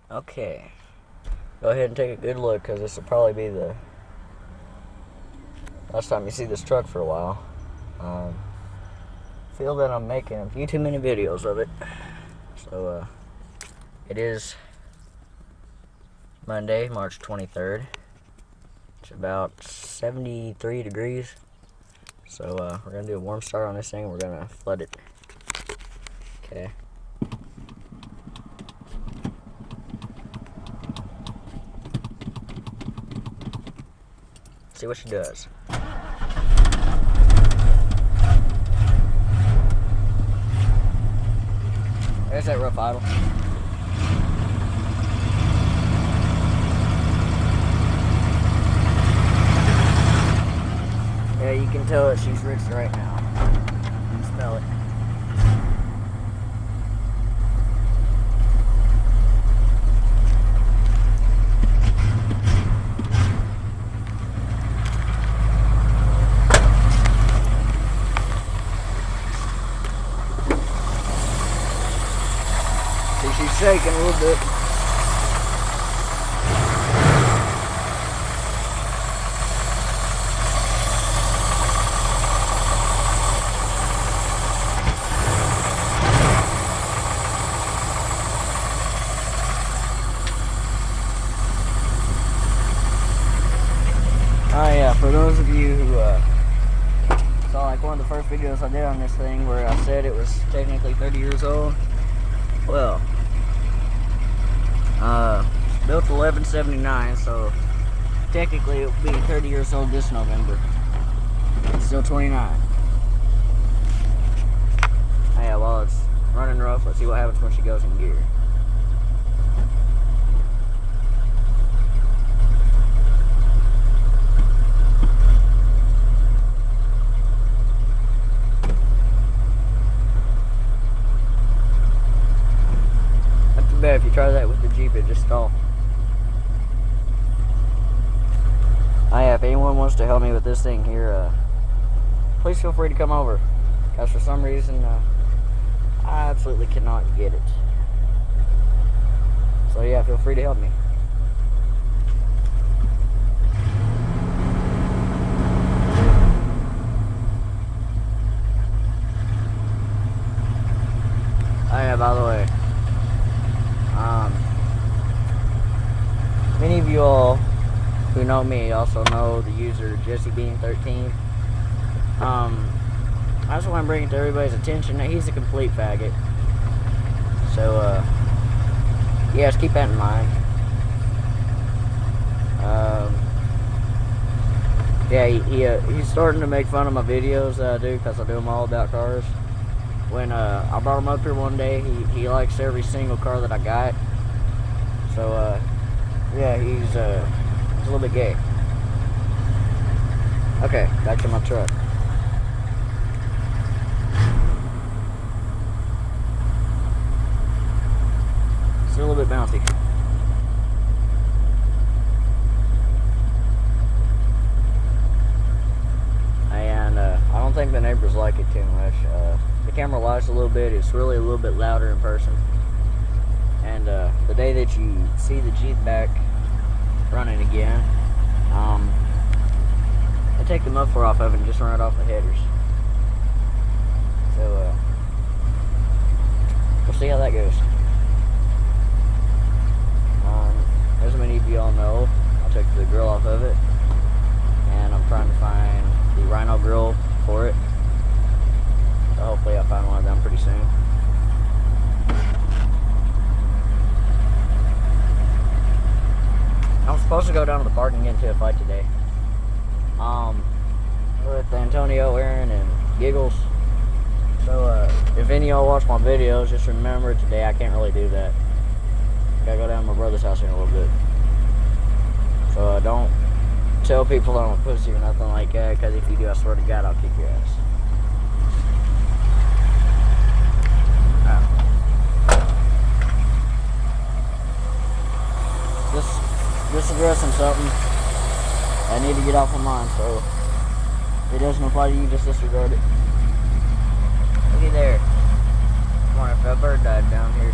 Okay, go ahead and take a good look, because this will probably be the last time you see this truck for a while. Feel that I'm making a few too many videos of it. So it is Monday, March 23rd. It's about 73 degrees. So we're gonna do a warm start on this thing. We're gonna flood it. Okay. See what she does. There's that rough idle. Yeah, you can tell that she's rich right now. You can smell it. She's shaking a little bit. Oh yeah, for those of you who saw like one of the first videos I did on this thing where I said it was technically 30 years old, well, built 1179, so technically it will be 30 years old this November. It's still 29. Oh yeah, while it's running rough, let's see what happens when she goes in gear. Not too bad if you try that with the Jeep, it just stall. Oh yeah, if anyone wants to help me with this thing here, please feel free to come over. Because for some reason, I absolutely cannot get it. So yeah, feel free to help me. Oh yeah, by the way, many of you all who know me also know the user JesseBean13. I just want to bring it to everybody's attention that he's a complete faggot. So yeah, just keep that in mind. Yeah, he's starting to make fun of my videos that I do, because I do them all about cars. When I brought him up here one day, he likes every single car that I got. So yeah, he's a little bit gay. Okay, back to my truck. It's a little bit bouncy. And I don't think the neighbors like it too much. The camera lights a little bit. It's really a little bit louder in person. And the day that you see the Jeep back running again, I take the muffler off of it and just run it off the headers. So we'll see how that goes. As many of you all know, I took the grill off of it, and I'm trying to find the Rhino grill for it. So hopefully I'll find one of them pretty soon. I'm supposed to go down to the park and get into a fight today. With Antonio, Aaron, and Giggles. So, if any of y'all watch my videos, just remember today I can't really do that. Gotta go down to my brother's house in a little bit. So, don't tell people that I'm a pussy or nothing like that, because if you do, I swear to God, I'll kick your ass. Just addressing something I need to get off my mind, so if it doesn't apply to you, just disregard it. Looky there. I wonder if a bird died down here.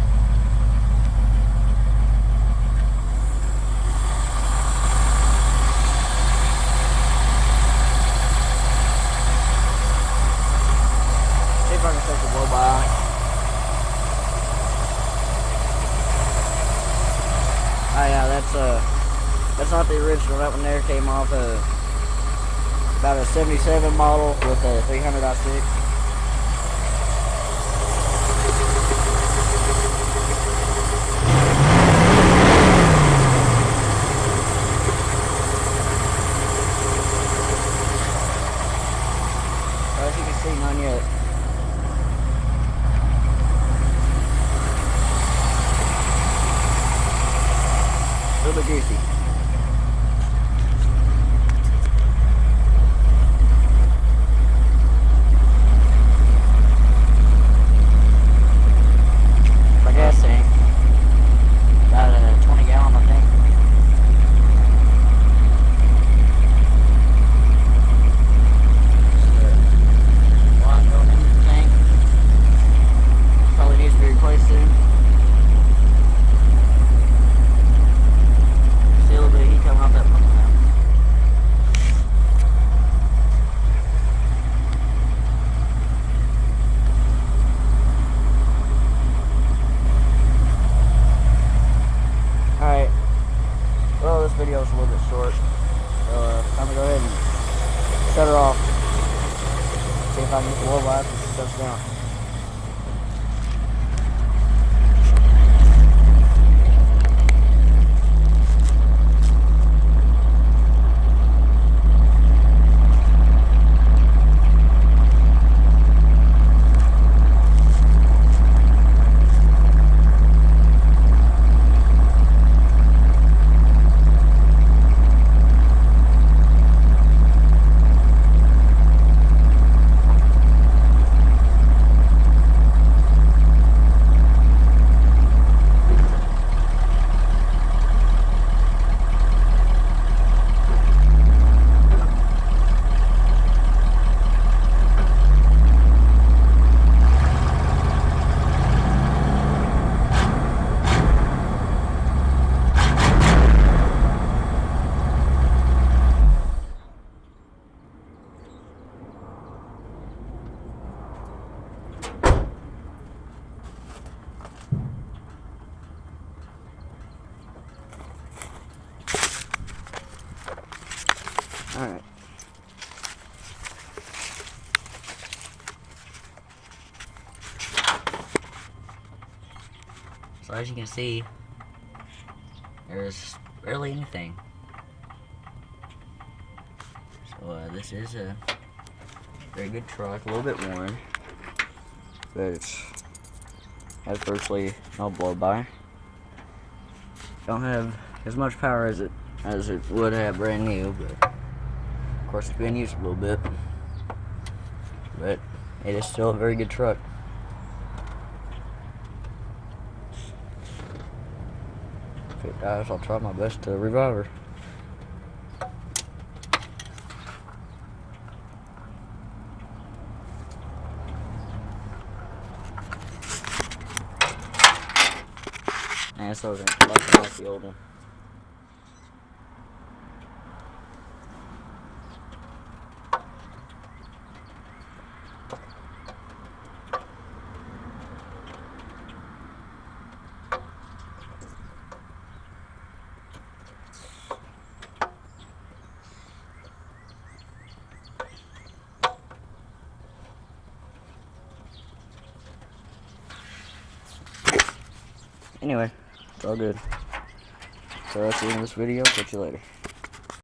that's not the original. That one there came off about a 77 model with a 300i6. As you can see, none yet. A little bit greasy. My gas tank, about a 20 gallon, I think. Line going into the tank. Probably needs to be replaced soon. See a little bit of heat coming off that pump now. Alright, well, this video is a little bit short, so I'm gonna go ahead and shut her off, see if I can get the low light and she shuts down. Alright. So as you can see, there's barely anything. So this is a very good truck, a little bit worn, but it has virtually no blow by. Don't have as much power as it would have brand new, but of course it's been used a little bit. But it is still a very good truck. If it dies, I'll try my best to revive her. And so it's like the old one. Anyway, it's all good. So that's the end of this video. Catch you later.